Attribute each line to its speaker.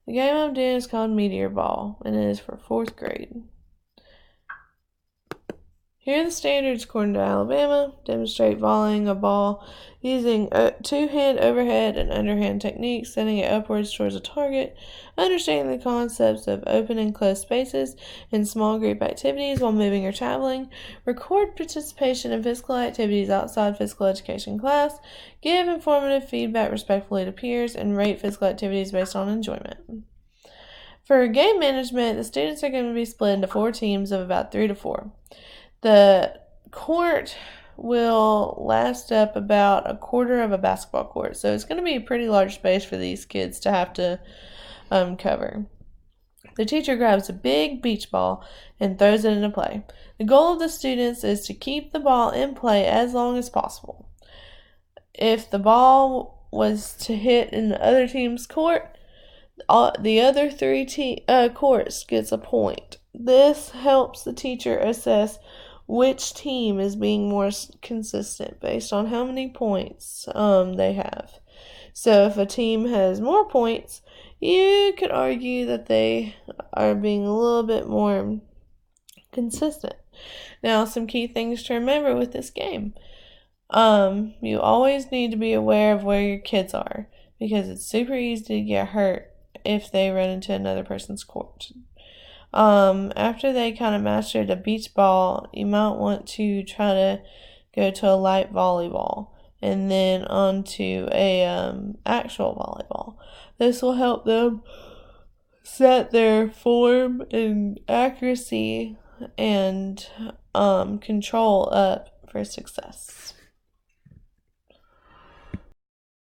Speaker 1: The game I'm doing is called Meteor Ball, and it is for 4th grade. Here are the standards according to Alabama. Demonstrate volleying a ball using two-hand overhead and underhand techniques, sending it upwards towards a target, understanding the concepts of open and closed spaces and small group activities while moving or traveling, record participation in physical activities outside physical education class, give informative feedback respectfully to peers, and rate physical activities based on enjoyment. For game management, the students are going to be split into 4 teams of about 3 to 4. The court will last up about a quarter of a basketball court, so it's going to be a pretty large space for these kids to have to cover. The teacher grabs a big beach ball and throws it into play. The goal of the students is to keep the ball in play as long as possible. If the ball was to hit in the other team's court, the other 3 courts gets a point. This helps the teacher assess which team is being more consistent based on how many points they have. So if a team has more points, you could argue that they are being a little bit more consistent. Now, some key things to remember with this game. You always need to be aware of where your kids are, because it's super easy to get hurt if they run into another person's court. After they kind of master the beach ball, you might want to try to go to a light volleyball and then onto a actual volleyball. This will help them set their form and accuracy and control up for success.